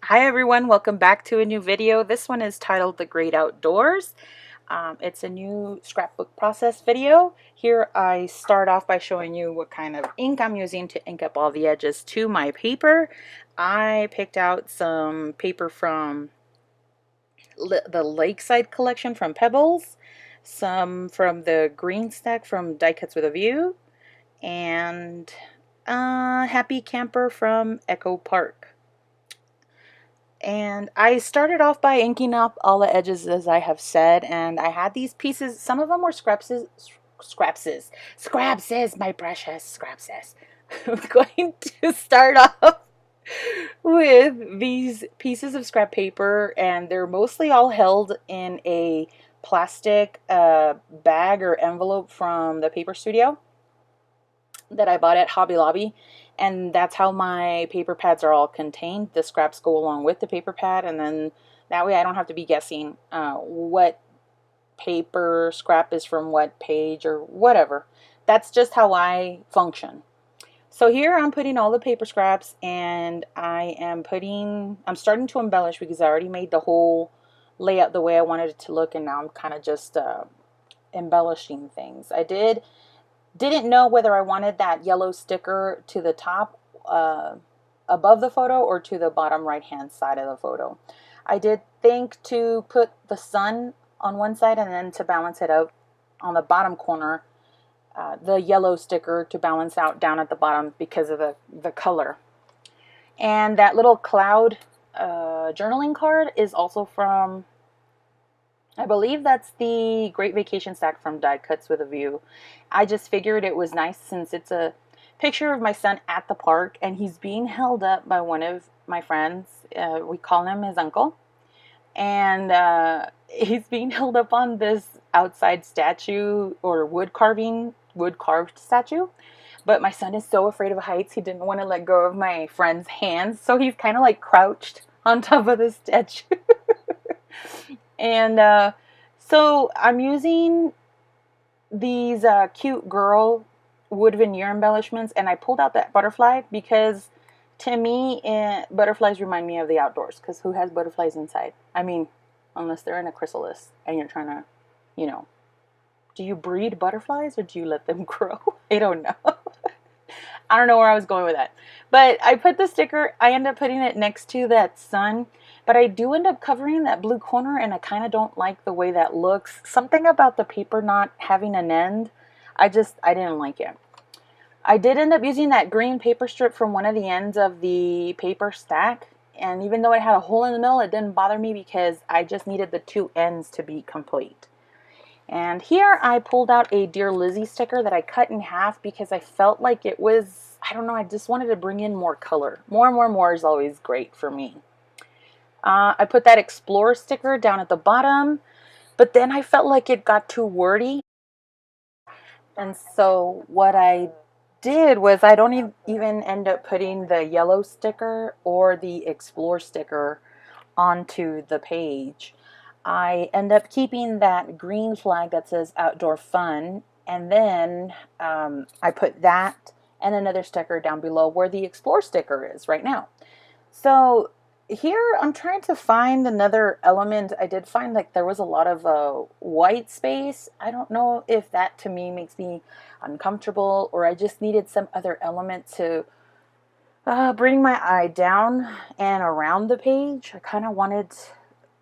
Hi everyone, welcome back to a new video. This one is titled The Great Outdoors. It's a new scrapbook process video. Here I start off by showing you what kind of ink I'm using to ink up all the edges to my paper. I picked out some paper from the Lakeside collection from Pebbles, some from the Green Stack from Die Cuts with a View, and Happy Camper from Echo Park. And I started off by inking up all the edges, as I have said, and I had these pieces. Some of them were scrapses, my precious scrapses. I'm going to start off with these pieces of scrap paper, and they're mostly all held in a plastic bag or envelope from the paper studio that I bought at Hobby Lobby, and that's how my paper pads are all contained. The scraps go along with the paper pad, and then that way I don't have to be guessing what paper scrap is from what page or whatever. That's just how I function. So here I'm putting all the paper scraps, and I'm starting to embellish because I already made the whole layout the way I wanted it to look, and now I'm kind of just embellishing things. Didn't know whether I wanted that yellow sticker to the top above the photo or to the bottom right hand side of the photo. I did think to put the sun on one side, and then to balance it out on the bottom corner, the yellow sticker to balance out down at the bottom because of the color. And that little cloud journaling card is also from, I believe that's the Great Vacation Stack from Die Cuts with a View. I just figured it was nice since it's a picture of my son at the park, and he's being held up by one of my friends. We call him his uncle. And he's being held up on this outside statue or wood carved statue. But my son is so afraid of heights, he didn't want to let go of my friend's hands. So he's kind of like crouched on top of the statue. And so I'm using these cute girl wood veneer embellishments, and I pulled out that butterfly because to me butterflies remind me of the outdoors, because who has butterflies inside? I mean, unless they're in a chrysalis and you're trying to, do you breed butterflies or do you let them grow? I don't know. I don't know where I was going with that. But I put the sticker, I end up putting it next to that sun, but I do end up covering that blue corner, and I kind of don't like the way that looks. Something about the paper not having an end, I didn't like it. I did end up using that green paper strip from one of the ends of the paper stack, and even though it had a hole in the middle, it didn't bother me because I just needed the two ends to be complete. And here I pulled out a Dear Lizzie sticker that I cut in half because I felt like it was, I don't know, I just wanted to bring in more color. More is always great for me. I put that Explorer sticker down at the bottom, but then I felt like it got too wordy. And so what I did was I don't even end up putting the yellow sticker or the Explore sticker onto the page. I end up keeping that green flag that says Outdoor Fun, and then I put that and another sticker down below where the Explore sticker is right now. So here I'm trying to find another element. I did find like there was a lot of white space. I don't know if that to me makes me uncomfortable, or I just needed some other element to bring my eye down and around the page. I kind of wanted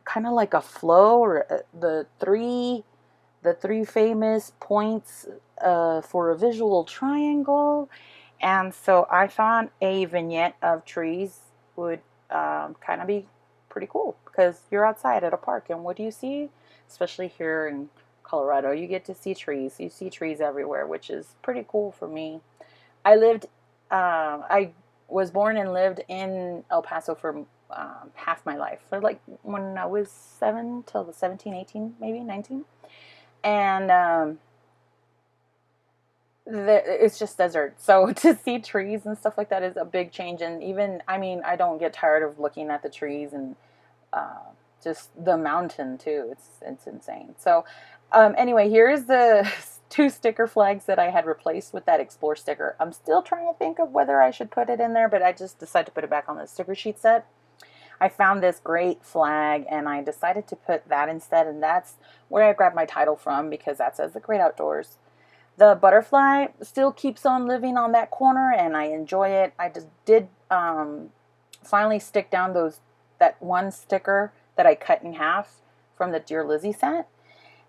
kind of like a flow, or the three famous points for a visual triangle. And so I thought a vignette of trees would kind of be pretty cool, because you're outside at a park, and what do you see? Especially here in Colorado, you get to see trees. You see trees everywhere, which is pretty cool for me. I was born and lived in El Paso for half my life, for like when I was 7 till the 17, 18, maybe 19. And it's just desert. So to see trees and stuff like that is a big change. And even, I mean, I don't get tired of looking at the trees, and just the mountain too. It's insane. So anyway, here's the two sticker flags that I had replaced with that Explore sticker. I'm still trying to think of whether I should put it in there, but I just decided to put it back on the sticker sheet set. I found this great flag and I decided to put that instead, and that's where I grabbed my title from because that says The Great Outdoors. The butterfly still keeps on living on that corner and I enjoy it. I just did finally stick down that one sticker that I cut in half from the Dear Lizzie set.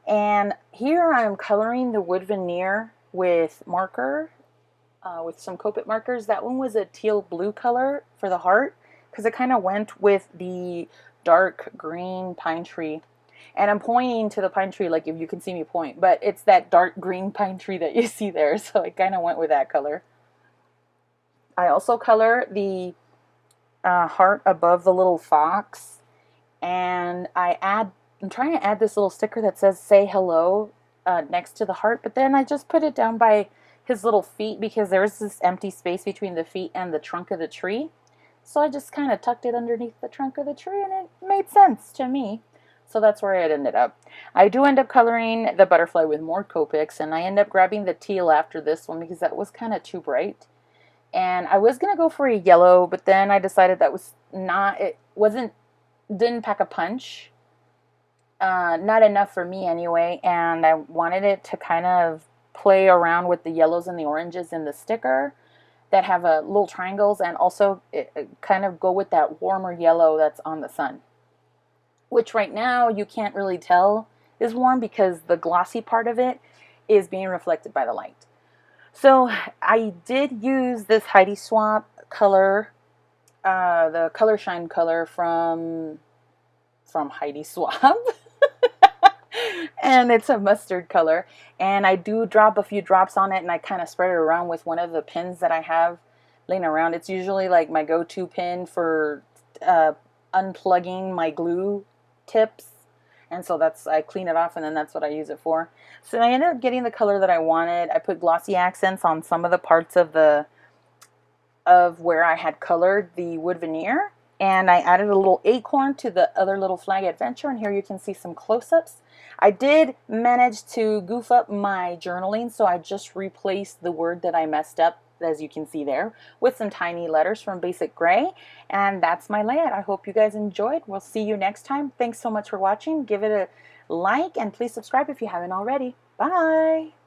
And here I'm coloring the wood veneer with marker, with some Copic markers. That one was a teal blue color for the heart because it kind of went with the dark green pine tree. And I'm pointing to the pine tree like if you can see me point, but it's that dark green pine tree that you see there. So I kind of went with that color. I also color the heart above the little fox, and I'm trying to add this little sticker that says say hello next to the heart, but then I just put it down by his little feet because there's this empty space between the feet and the trunk of the tree. So I just kind of tucked it underneath the trunk of the tree and it made sense to me. So that's where it ended up. I do end up coloring the butterfly with more Copics, and I end up grabbing the teal after this one because that was kind of too bright. And I was going to go for a yellow, but then I decided that was not, it wasn't, didn't pack a punch. Not enough for me anyway, and I wanted it to kind of play around with the yellows and the oranges in the sticker that have little triangles, and also it kind of go with that warmer yellow that's on the sun, which right now you can't really tell is warm because the glossy part of it is being reflected by the light. So I did use this Heidi Swap color, the Color Shine color from Heidi Swap. And it's a mustard color, and I do drop a few drops on it, and I kind of spread it around with one of the pins that I have laying around. It's usually like my go-to pin for unplugging my glue tips, and so I clean it off and then that's what I use it for. So I ended up getting the color that I wanted. I put glossy accents on some of the parts of where I had colored the wood veneer, and I added a little acorn to the other little flag adventure, and here you can see some close-ups. I did manage to goof up my journaling, so I just replaced the word that I messed up, as you can see there, with some tiny letters from Basic Gray, and that's my layout. I hope you guys enjoyed. We'll see you next time. Thanks so much for watching. Give it a like, and please subscribe if you haven't already. Bye!